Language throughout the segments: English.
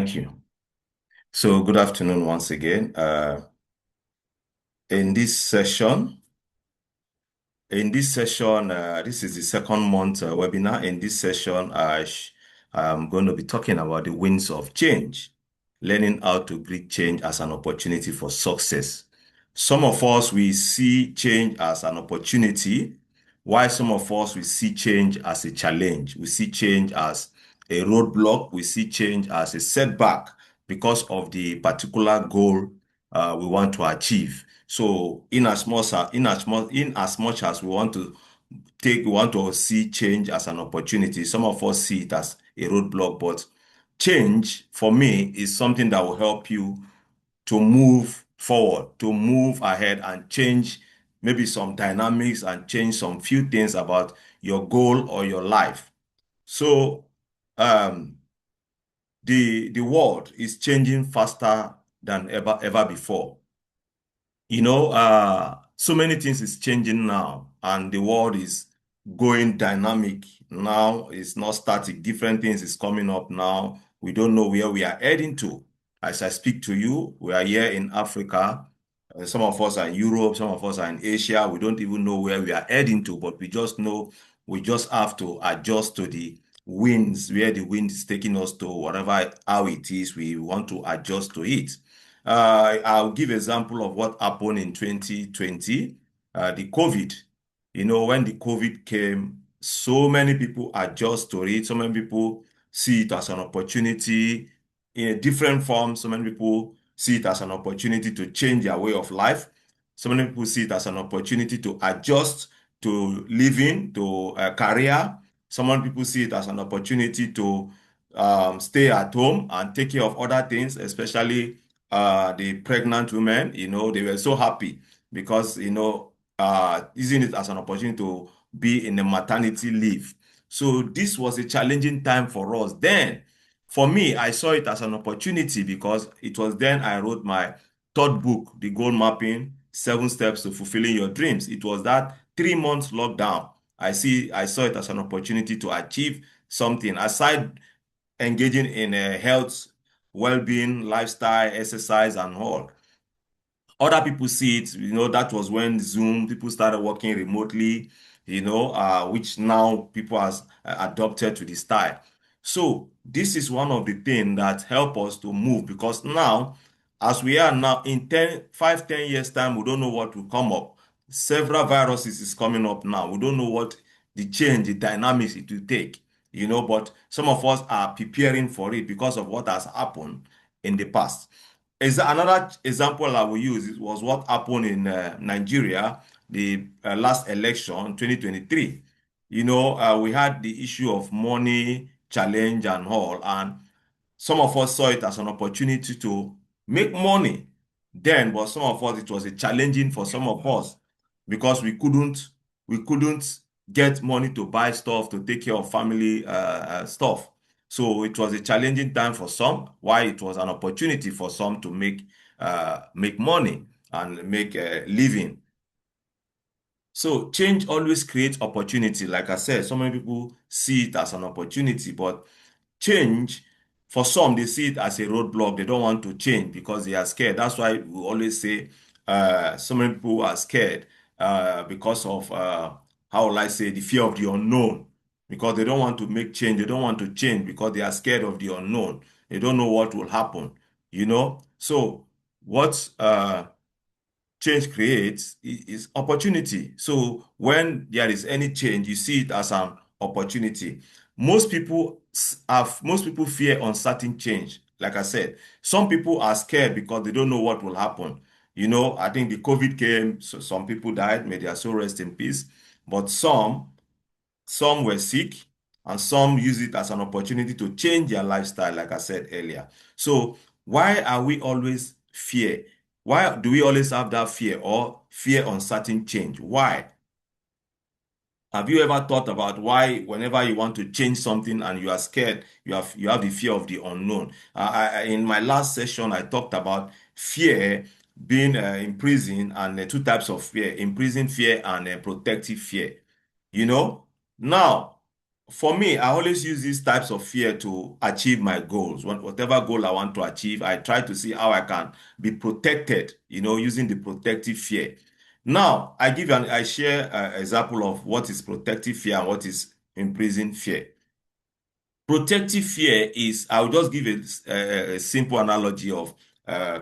Thank you. So, good afternoon once again. In this session, this is the second month webinar. In this session, I'm going to be talking about the winds of change, learning how to greet change as an opportunity for success. Some of us, we see change as an opportunity, while some of us, we see change as a challenge. We see change as a roadblock. We see change as a setback because of the particular goal we want to achieve. So in as much as we want to see change as an opportunity. Some of us see it as a roadblock, but change for me is something that will help you to move forward, to move ahead and change maybe some dynamics and change some few things about your goal or your life. So um, the world is changing faster than ever before. So many things is changing now, and the world is going dynamic now. It's not static. Different things is coming up now. We don't know where we are heading to. As I speak to you, we are here in Africa. Some of us are in Europe, some of us are in Asia. We don't even know where we are heading to, but we just know we just have to adjust to the winds, where the wind is taking us to, whatever how it is, we want to adjust to it. I'll give example of what happened in 2020, the COVID. When the COVID came, so many people adjust to it. So many people see it as an opportunity in a different form. So many people see it as an opportunity to change their way of life. So many people see it as an opportunity to adjust to living, to a career. Some many people see it as an opportunity to stay at home and take care of other things, especially the pregnant women. They were so happy because, using it as an opportunity to be in a maternity leave. So this was a challenging time for us. Then, for me, I saw it as an opportunity because it was then I wrote my third book, The Goal Mapping, 7 Steps to Fulfilling Your Dreams. It was that 3 months lockdown. I saw it as an opportunity to achieve something aside engaging in health, well-being, lifestyle, exercise, and all. Other people see it, that was when Zoom, people started working remotely, which now people has adopted to the style. So this is one of the things that help us to move because now, as we are now in 10 years time, we don't know what will come up. Several viruses is coming up now. We don't know what the change, the dynamics it will take, but some of us are preparing for it because of what has happened in the past. Another example I will use was what happened in Nigeria, the last election, 2023. We had the issue of money challenge and all, and some of us saw it as an opportunity to make money then, but some of us it was a challenging for some of us because we couldn't get money to buy stuff to take care of family stuff. So it was a challenging time for some, while it was an opportunity for some to make money and make a living. So change always creates opportunity. Like I said, so many people see it as an opportunity, but change, for some, they see it as a roadblock. They don't want to change because they are scared. That's why we always say so many people are scared because of, how will I say, the fear of the unknown. Because they don't want to make change. They don't want to change because they are scared of the unknown. They don't know what will happen. So what change creates is opportunity. So when there is any change, you see it as an opportunity. Most people fear uncertain change. Like I said, some people are scared because they don't know what will happen. I think the COVID came, so some people died, may their soul rest in peace. But some were sick, and some use it as an opportunity to change their lifestyle, like I said earlier. So, why are we always fear? Why do we always have that fear or fear uncertain change? Why? Have you ever thought about why, whenever you want to change something and you are scared, you have the fear of the unknown? In my last session, I talked about fear being in prison and two types of fear: imprisoned fear and protective fear. You know, now. For me, I always use these types of fear to achieve my goals. Whatever goal I want to achieve, I try to see how I can be protected, using the protective fear. Now, I share an example of what is protective fear and what is imprisoned fear. Protective fear is, I'll just give a simple analogy of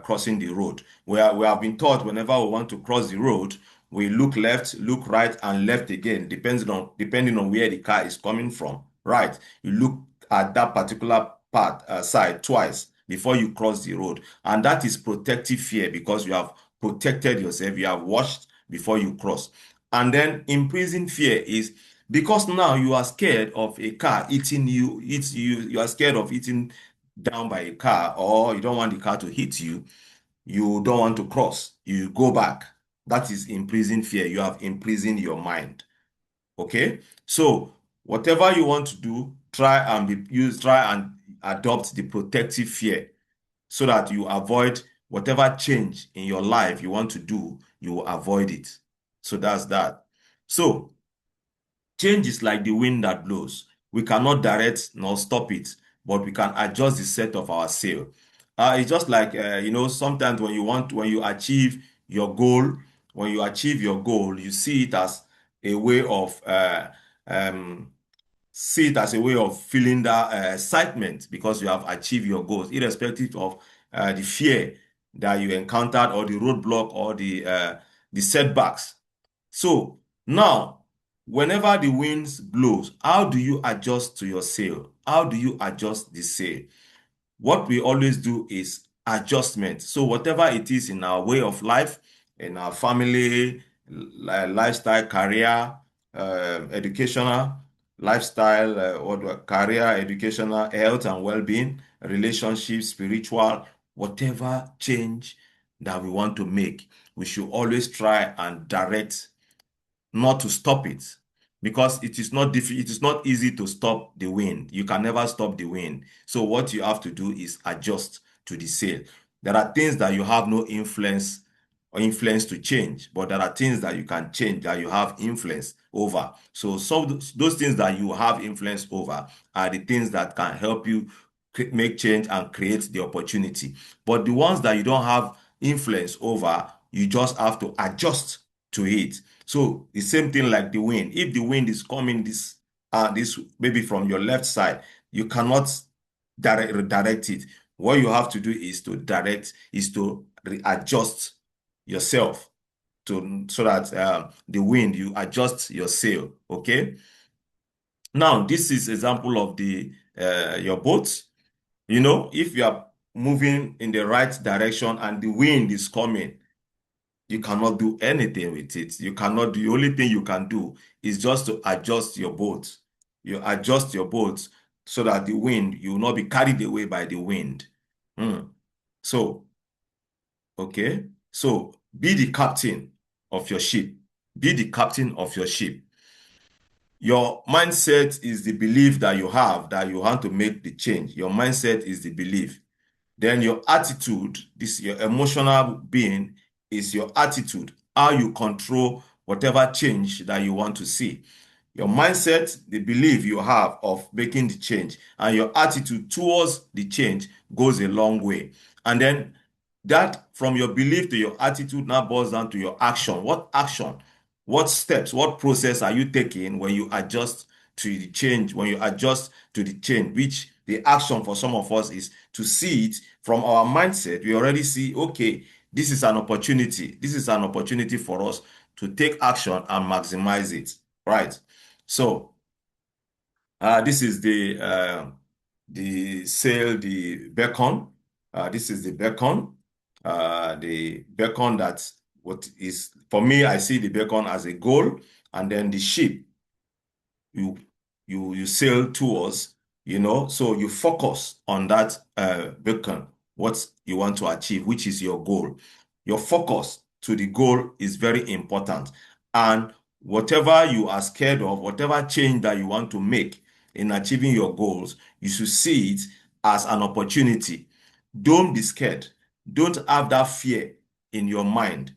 crossing the road, where we have been taught whenever we want to cross the road, we look left, look right, and left again, depending on where the car is coming from. Right, you look at that particular side twice before you cross the road, and that is protective fear because you have protected yourself, you have watched before you cross. And then imprisoned fear is because now you are scared of a car eating you, you are scared of eating down by a car, or you don't want the car to hit you, you don't want to cross, you go back. That is imprisoned fear. You have imprisoned your mind. Okay? So whatever you want to do, try and adopt the protective fear so that you avoid whatever change in your life you want to do, you will avoid it. So that's that. So change is like the wind that blows. We cannot direct nor stop it, but we can adjust the set of our sail. It's just like sometimes when you achieve your goal, you see it as a way of um, feeling that excitement because you have achieved your goals, irrespective of the fear that you encountered or the roadblock or the setbacks. So now, whenever the winds blows, how do you adjust to your sail? How do you adjust the sail? What we always do is adjustment. So whatever it is in our way of life, in our family, lifestyle, career, educational, lifestyle, career, educational, health and well-being, relationships, spiritual, whatever change that we want to make, we should always try and direct, not to stop it, because it is not easy to stop the wind. You can never stop the wind. So what you have to do is adjust to the sail. There are things that you have no influence to change, but there are things that you can change, that you have influence over. So those things that you have influence over are the things that can help you make change and create the opportunity. But the ones that you don't have influence over, you just have to adjust to it. So the same thing like the wind. If the wind is coming this maybe from your left side, you cannot redirect it. What you have to do is to readjust yourself to so that the wind, you adjust your sail. Okay. Now this is example of the your boat. If you are moving in the right direction and the wind is coming, you cannot do anything with it. You cannot do, the only thing you can do is just to adjust your boat. You adjust your boat so that the wind, you will not be carried away by the wind. Hmm. So, okay. So be the captain of your ship. Be the captain of your ship. Your mindset is the belief that you have that you want to make the change. Your mindset is the belief. Then your attitude, this your emotional being, is your attitude, how you control whatever change that you want to see. Your mindset, the belief you have of making the change, and your attitude towards the change goes a long way. And then that from your belief to your attitude now boils down to your action. What action, what steps, what process are you taking when you adjust to the change, which the action for some of us is to see it from our mindset. We already see, okay, this is an opportunity. This is an opportunity for us to take action and maximize it. Right. So this is the sail, the beacon. This is the beacon. The beacon that what is for me, I see the beacon as a goal, and then the ship you you sail towards, so you focus on that beacon, what you want to achieve, which is your goal. Your focus to the goal is very important. And whatever you are scared of, whatever change that you want to make in achieving your goals, you should see it as an opportunity. Don't be scared. Don't have that fear in your mind.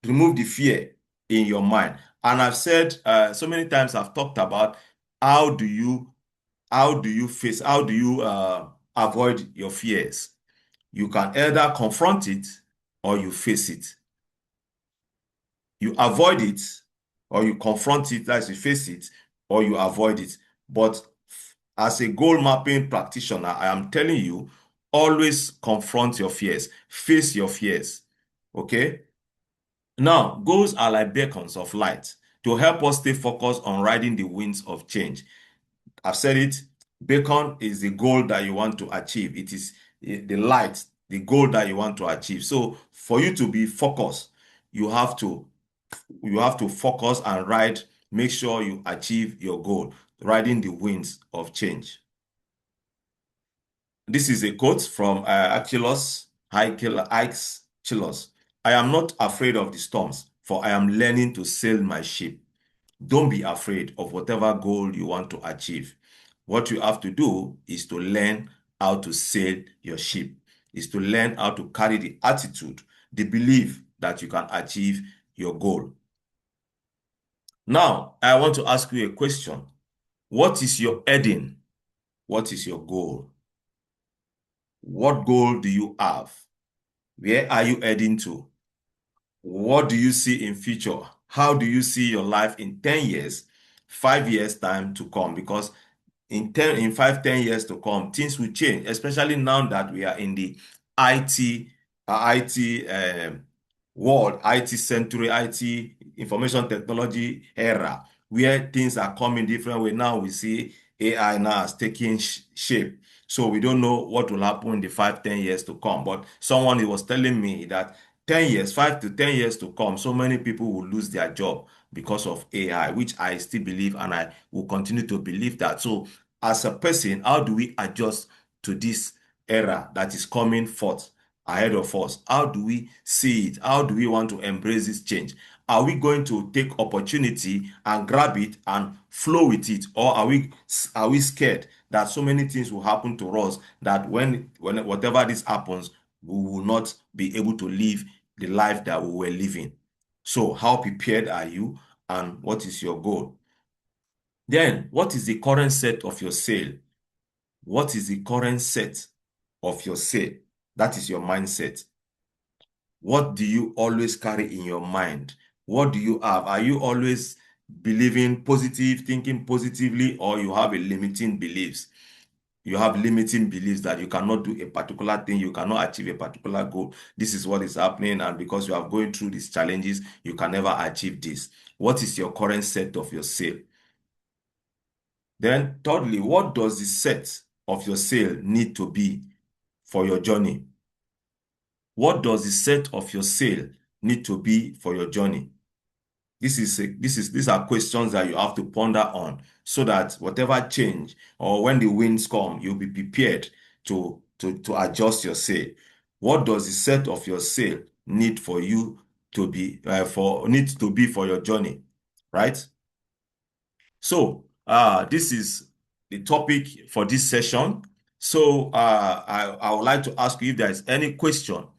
Remove the fear in your mind. And I've said so many times, I've talked about How do you how do you avoid your fears? You can either confront it or you face it. You avoid it or you confront it, that's you face it, or you avoid it. But as a goal mapping practitioner, I am telling you, always confront your fears, face your fears. Okay? Now, goals are like beacons of light to help us stay focused on riding the winds of change. I've said it. Beacon is the goal that you want to achieve. It is the light, the goal that you want to achieve. So for you to be focused, you have to focus and ride, make sure you achieve your goal, riding the winds of change. This is a quote from Achilles, Ike's Chilos. I am not afraid of the storms, for I am learning to sail my ship. Don't be afraid of whatever goal you want to achieve. What you have to do is to learn how to sail your ship, is to learn how to carry the attitude, the belief that you can achieve your goal. Now, I want to ask you a question. What is your heading? What is your goal? What goal do you have? Where are you heading to? What do you see in future? How do you see your life in 10 years, 5 years time to come? Because in 5, 10 years to come, things will change, especially now that we are in the IT, IT world, IT century, IT information technology era, where things are coming different way. Now we see AI now is taking shape. So we don't know what will happen in the 5, 10 years to come. But someone was telling me that 10 years, 5 to 10 years to come, so many people will lose their job because of AI, which I still believe and I will continue to believe that. So as a person, how do we adjust to this era that is coming forth ahead of us? How do we see it? How do we want to embrace this change? Are we going to take opportunity and grab it and flow with it, or are we scared that so many things will happen to us that when whatever this happens, we will not be able to live the life that we were living? So, how prepared are you, and what is your goal? Then, what is the current set of your sail? What is the current set of your sail? That is your mindset. What do you always carry in your mind? What do you have? Are you always believing positive, thinking positively, or you have a limiting beliefs? You have limiting beliefs that you cannot do a particular thing, you cannot achieve a particular goal. This is what is happening, and because you are going through these challenges, you can never achieve this. What is your current set of your sail? Then, thirdly, what does the set of your sail need to be for your journey? What does the set of your sail need to be for your journey? These are questions that you have to ponder on so that whatever change or when the winds come, you'll be prepared to adjust your sail. What does the set of your sail need for you to be needs to be for your journey, right? So, this is the topic for this session. So, I would like to ask you if there is any question